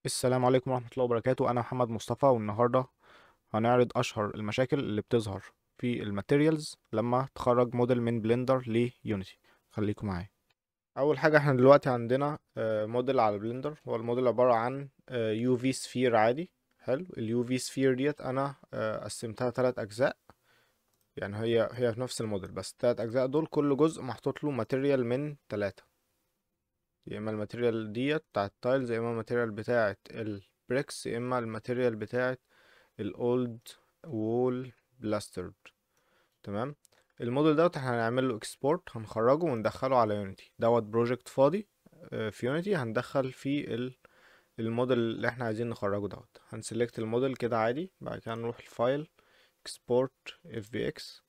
السلام عليكم ورحمة الله وبركاته. أنا محمد مصطفى، والنهاردة هنعرض أشهر المشاكل اللي بتظهر في الماتيريالز لما تخرج موديل من بلندر ليونيتي. خليكم معايا. أول حاجة، احنا دلوقتي عندنا موديل على بلندر. هو الموديل عبارة عن يو في سفير عادي. حلو. اليو في سفير ديت أنا قسمتها 3 أجزاء. يعني هي في نفس الموديل، بس ال3 أجزاء دول كل جزء محطوط له ماتيريال من 3. يا اما الماتيريال ديت بتاعت التايلز، يا اما الماتيريال بتاعت البريكس، يا اما الماتيريال بتاعت الاولد وول بلاسترد. تمام. الموديل دوت احنا هنعمل له اكسبورت، هنخرجه وندخله على يونيتي. دوت بروجكت فاضي في يونيتي، هندخل فيه الموديل اللي احنا عايزين نخرجه دوت. هنسلكت الموديل كده عادي، بعد كده نروح الفايل اكسبورت اف بي اكس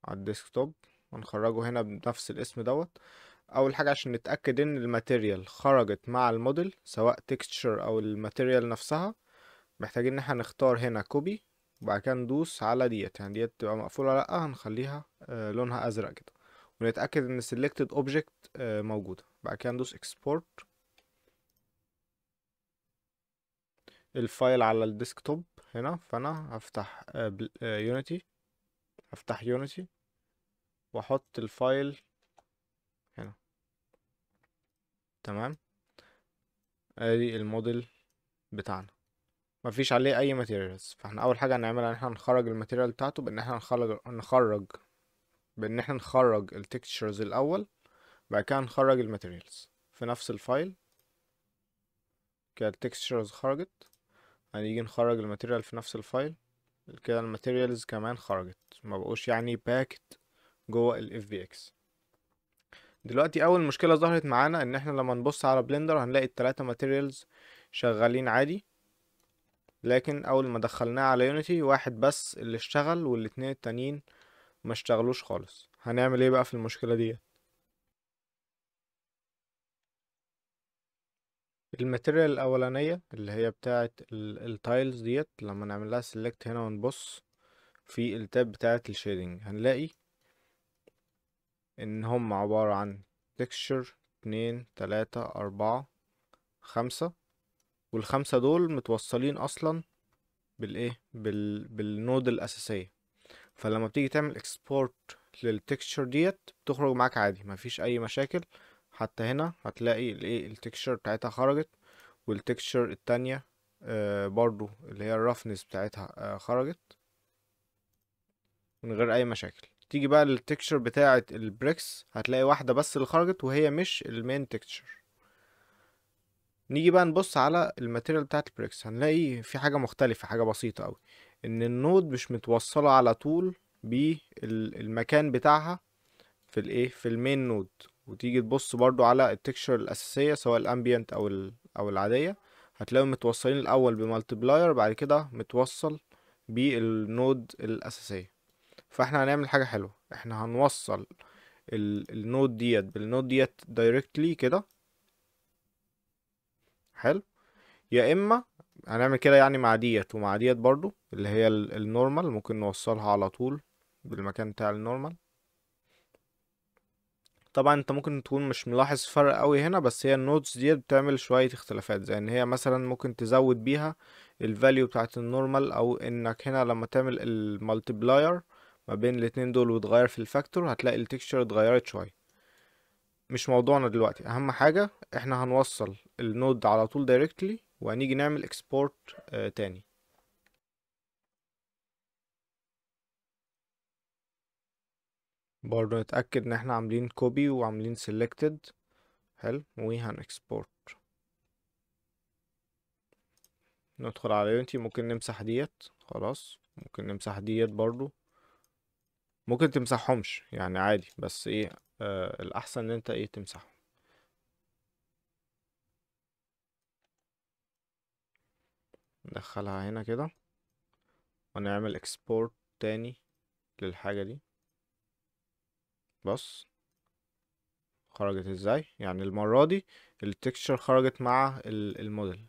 على الديسكتوب، ونخرجه هنا بنفس الاسم دوت. اول حاجه عشان نتاكد ان الماتيريال خرجت مع الموديل، سواء تكستشر او الماتيريال نفسها، محتاجين ان احنا نختار هنا كوبي، وبعد كده ندوس على ديت. يعني ديت تبقى مقفوله ولا لا، هنخليها لونها ازرق كده، ونتاكد ان selected object موجوده. بعد كده ندوس export الفايل على الديسكتوب هنا. فانا هفتح يونيتي، هفتح يونيتي واحط الفايل هنا. تمام. ادي الموديل بتاعنا، مفيش عليه اي ماتيريالز. فاحنا اول حاجه هنعملها ان احنا نخرج الماتيريال بتاعته، بان احنا نخرج التكتشرز الاول، بعد كده نخرج الماتيريالز في نفس الفايل. كده التكستشرز خرجت، هنيجي نخرج الماتيريال في نفس الفايل. كده الماتيريالز كمان خرجت، ما بقوش يعني باكت جوه ال FBX. دلوقتي اول مشكله ظهرت معانا ان احنا لما نبص على بلندر هنلاقي ال3 ماتيريالز شغالين عادي، لكن اول ما دخلناه على يونيتي واحد بس اللي اشتغل، والاتنين التانيين ما اشتغلوش خالص. هنعمل ايه بقى في المشكله دي؟ الماتيريال الاولانيه اللي هي بتاعه التايلز ديت، لما نعمل لها سيلكت هنا ونبص في التاب بتاعه الشيدنج، هنلاقي ان هم عباره عن تكستشر 2 3 4 5. والخمسة دول متوصلين اصلا بالايه بالنود الاساسيه. فلما بتيجي تعمل اكسبورت للتكستشر ديت بتخرج معاك عادي، مفيش اي مشاكل. حتى هنا هتلاقي الايه التكستشر بتاعتها خرجت، والتكستشر التانية برضو اللي هي الرفنس بتاعتها خرجت من غير اي مشاكل. تيجي بقى للتكستشر بتاعة البريكس، هتلاقي واحدة بس اللي خرجت، وهي مش المين تكستشر. نيجي بقى نبص على الماتيريال بتاعة البريكس، هنلاقي في حاجة مختلفة، حاجة بسيطة أوي. إن النود مش متوصلة على طول بالمكان بتاعها في الايه في المين نود. وتيجي تبص برضو على التكشر الاساسيه، سواء الامبيانت او العاديه، هتلاقيهم متوصلين الاول بمالتبلاير، بعد كده متوصل بالنود الاساسيه. فاحنا هنعمل حاجه حلوه، احنا هنوصل النود ديت بالنود ديت دايركتلي كده. حلو. يا اما هنعمل كده يعني مع ديت ومع ديت برضو، اللي هي النورمال ممكن نوصلها على طول بالمكان بتاع النورمال. طبعا انت ممكن تكون مش ملاحظ فرق قوي هنا، بس هي النودز دي بتعمل شوية اختلافات، زي ان هي مثلا ممكن تزود بيها الفاليو بتاعت النورمال، او انك هنا لما تعمل المالتيبلاير ما بين الاتنين دول وتغير في الفاكتور، هتلاقي التكشر اتغيرت شوية. مش موضوعنا دلوقتي، اهم حاجة احنا هنوصل النود على طول دايركتلي، وهنيجي نعمل اكسبورت تاني. برضه نتأكد ان احنا عاملين كوبي وعاملين سيلكتد. حلو. وهن اكسبورت، ندخل على يونيتي، ممكن نمسح ديت خلاص، ممكن نمسح ديت برضو، ممكن تمسحهمش يعني عادي، بس ايه الأحسن ان انت ايه تمسحهم. ندخلها هنا كده، ونعمل اكسبورت تاني للحاجة دي. بص خرجت ازاي، يعني المرة دي التكستشر خرجت مع الموديل.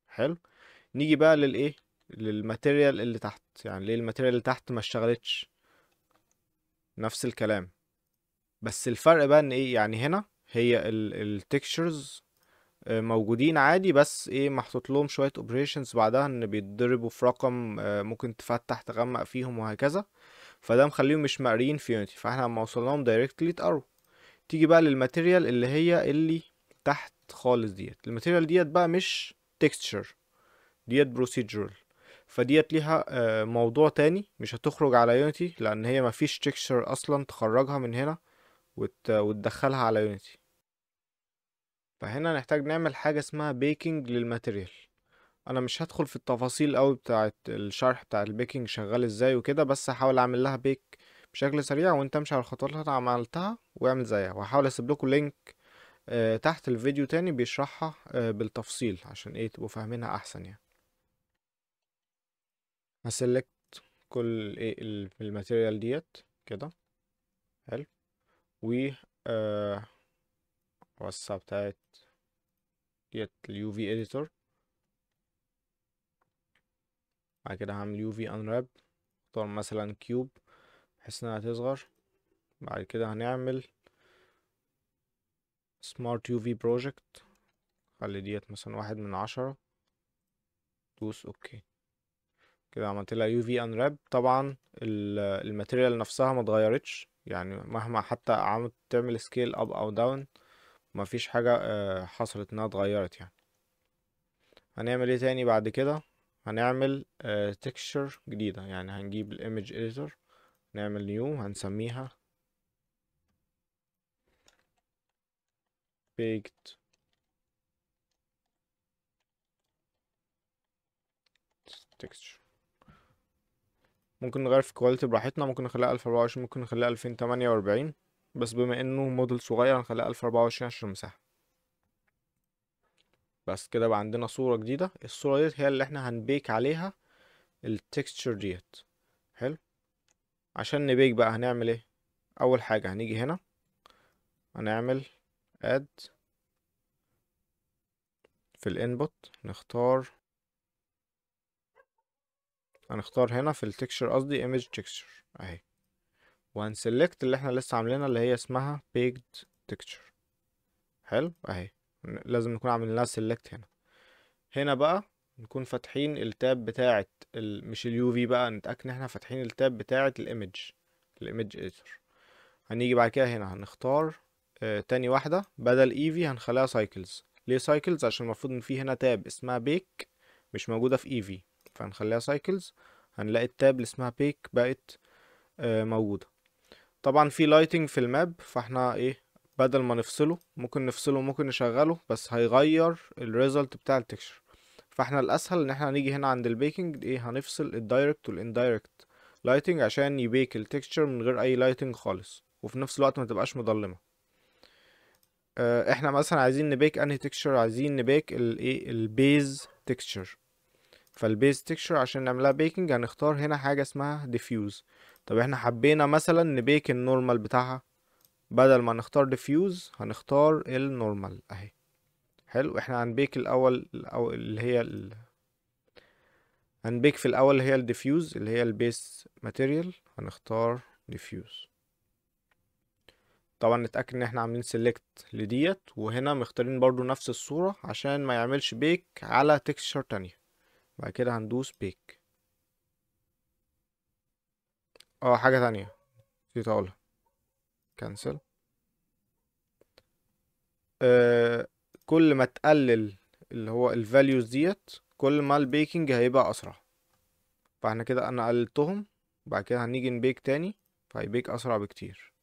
حلو. نيجي بقى للايه للماتيريال اللي تحت. يعني ليه الماتيريال اللي تحت ما اشتغلتش؟ نفس الكلام، بس الفرق بقى ان ايه، يعني هنا هي التكستشرز موجودين عادي، بس ايه محطوط لهم شوية اوبريشنز بعدها ان بيتضربوا في رقم ممكن تفتح تغمق فيهم وهكذا. فده مخليهم مش مقريين في يونيتي، فاحنا لما وصلناهم دايركتلي اتقروا. تيجي بقى للماتيريال اللي هي اللي تحت خالص ديت. الماتيريال ديت بقى مش تكستشر، ديت بروسيجرال. فديت ليها موضوع تاني، مش هتخرج على يونيتي لان هي مفيش تكستشر اصلا تخرجها من هنا وتدخلها على يونيتي. فهنا نحتاج نعمل حاجة اسمها بيكنج للماتيريال. انا مش هدخل في التفاصيل قوي بتاعه الشرح بتاع البيكنج شغال ازاي وكده، بس هحاول اعمل لها بيك بشكل سريع، وانت امشي على الخطوات اللي انا عملتها واعمل زيها. وهحاول اسيب لكم لينك تحت الفيديو تاني بيشرحها بالتفصيل عشان ايه تبقوا فاهمينها احسن يعني. هسلكت كل ايه الماتيريال ديت كده. حلو. و وسع بتاعت ديت اليو في اديتور. بعد كده هعمل يو في انراب، اختار مثلا كيوب بحيث انها تصغر. بعد كده هنعمل سمارت يو في بروجكت، خلي ديت مثلا 1/10. دوس اوكي. كده عملت لها يو في انراب. طبعا الماتيريال نفسها ما اتغيرتش، يعني مهما حتى عملت تعمل سكيل اب او داون مفيش حاجة حصلت انها اتغيرت يعني. هنعمل ايه تاني بعد كده؟ هنعمل تكستشر جديدة، يعني هنجيب الايمج اديتور، نعمل نيو، هنسميها baked texture. ممكن نغير في الكواليتي براحتنا، ممكن نخليها 1024، ممكن نخليها 2048، بس بما انه موديل صغير هنخليها 1024 عشان المساحة. بس كده بقى عندنا صورة جديدة. الصورة ديت هي اللي احنا هنبيك عليها التكستشر ديت. حلو. عشان نبيك بقى هنعمل ايه؟ اول حاجة هنيجي هنا هنعمل add في الانبوت، هنختار هنا في التكستشر قصدي image texture اهي، وهنسلكت اللي احنا لسه عاملينها اللي هي اسمها baked texture. حلو اهي. لازم نكون عاملين لها select هنا. هنا بقى نكون فاتحين التاب بتاعة مش اليو في بقى، نتأكد ان احنا فاتحين التاب بتاعة الايمج اديتور. هنيجي بعد كده هنا هنختار تاني واحدة بدل ايفي هنخليها سايكلز. ليه سايكلز؟ عشان المفروض ان في هنا تاب اسمها بيك مش موجودة في ايفي، فهنخليها سايكلز. هنلاقي التاب اللي اسمها بيك بقت موجودة. طبعا في لايتنج في الماب، فاحنا ايه بدل ما نفصله ممكن نفصله ممكن نشغله، بس هيغير الريزلت بتاع التكشر. فاحنا الاسهل ان احنا هنيجي هنا عند البيكنج ايه هنفصل الدايركت والاندايركت لايتنج عشان يبيك التكشر من غير اي لايتنج خالص، وفي نفس الوقت ما تبقاش مظلمه. احنا مثلا عايزين نبيك انهي تكشر؟ عايزين نبيك الايه البيز تكشر. فالبيز تكشر عشان نعملها بيكنج هنختار هنا حاجه اسمها ديفيوز. طب احنا حبينا مثلا نبيك النورمال بتاعها، بدل ما نختار ديفيوز هنختار النورمال اهي. حلو. احنا هنبيك الاول اللي هي هنبيك في الاول اللي هي الديفيوز اللي هي البيس ماتيريال، هنختار ديفيوز. طبعا نتأكد ان احنا عاملين سيلكت لديت، وهنا مختارين برضو نفس الصورة عشان ما يعملش بيك على تكستشر تانية. بعد كده هندوس بيك. اه حاجة تانية نسيت اقولها، كانسل. آه كل ما تقلل اللي هو الفاليوز ديت كل ما البيكنج هيبقى اسرع. فاحنا كده انا قللتهم، بعد كده هنيجي نبيك تاني فهيبيك اسرع بكتير.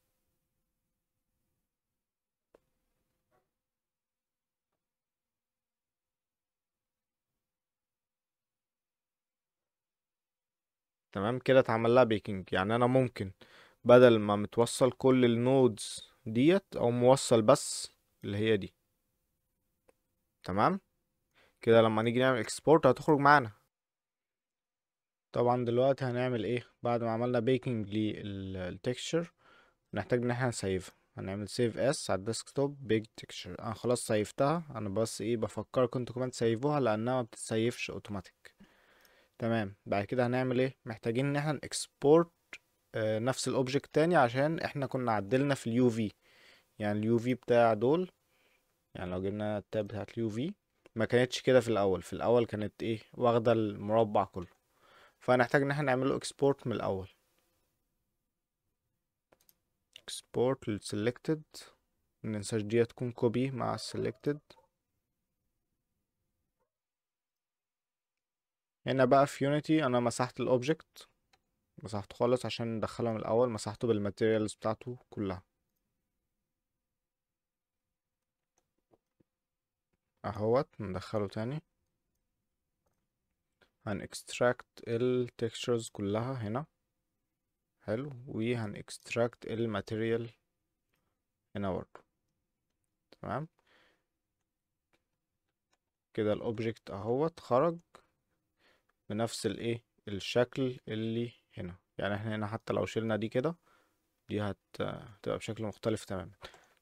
تمام كده اتعمل لها بيكنج. يعني انا ممكن بدل ما متوصل كل النودز ديت او موصل بس اللي هي دي. تمام كده لما نيجي نعمل اكسبورت هتخرج معانا. طبعا دلوقتي هنعمل ايه بعد ما عملنا بيكنج للتكستشر؟ نحتاج ان احنا نسيفها. هنعمل سيف اس على الديسكتوب بيج تكستشر. انا خلاص سيفتها، انا بس ايه بفكركم انتوا كمان تسيفوها لانها ما بتتسيفش اوتوماتيك. تمام. بعد كده هنعمل ايه؟ محتاجين ان احنا نكسبورت نفس الاوبجكت تاني عشان احنا كنا عدلنا في اليو في، يعني اليو في بتاع دول يعني لو جبنا التاب بتاعت اليو في ما كانتش كده في الاول. في الاول كانت ايه، واخده المربع كله. فهنحتاج ان احنا نعمله اكسبورت من الاول. اكسبورت للسلكتد، مننساش دي تكون كوبي مع السلكتد. هنا بقى في يونيتي انا مسحت الاوبجكت، مسحته خالص عشان ندخله من الاول، مسحته بالماتيريالز بتاعته كلها اهوت. ندخله تاني، هن extract ال textures كلها هنا. حلو. وهن extract الماتيريال هنا برضه. تمام كده الاوبجكت اهوت خرج بنفس الايه الشكل اللي هنا. يعني احنا هنا حتى لو شلنا دي كده، دي هتبقى بشكل مختلف تماما.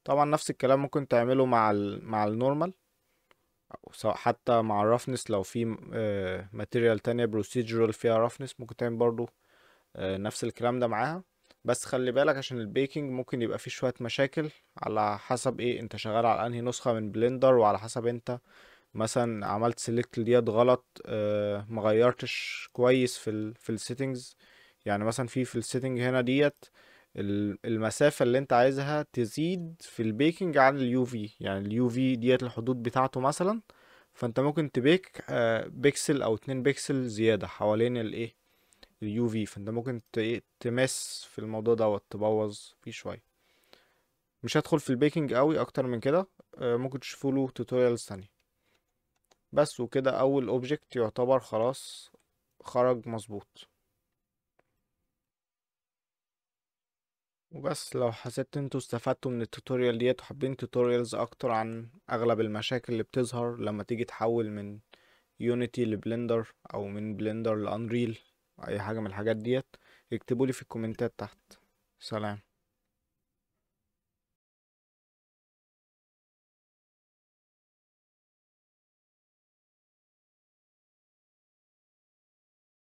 طبعا نفس الكلام ممكن تعمله مع مع النورمال، أو سواء حتى مع الرفنس. لو في ماتيريال تانية بروسيجرال فيها رفنس ممكن تعمل برضو نفس الكلام ده معاها. بس خلي بالك عشان البيكنج ممكن يبقى فيه شوية مشاكل على حسب ايه انت شغال على انهي نسخة من بلندر، وعلى حسب انت مثلا عملت سيلكت ديت غلط، مغيرتش كويس في السيتنجز. يعني مثلا في السيتنج هنا ديت المسافة اللي انت عايزها تزيد في البيكنج عن اليو في. يعني اليو في ديت الحدود بتاعته مثلا، فانت ممكن تبيك بيكسل او 2 بيكسل زيادة حوالين الايه اليو في. فانت ممكن تمس في الموضوع دوت، تبوظ فيه شوية. مش هدخل في البيكنج قوي اكتر من كده، ممكن تشوفوا له توتوريالز تانية. بس وكده اول اوبجكت يعتبر خلاص خرج مظبوط. وبس لو حسيت انتوا استفدتوا من التوتوريال ديت وحابين توتوريالز اكتر عن اغلب المشاكل اللي بتظهر لما تيجي تحول من يونيتي لبلندر او من بلندر لانريل، اي حاجة من الحاجات ديت، اكتبولي في الكومنتات تحت. سلام.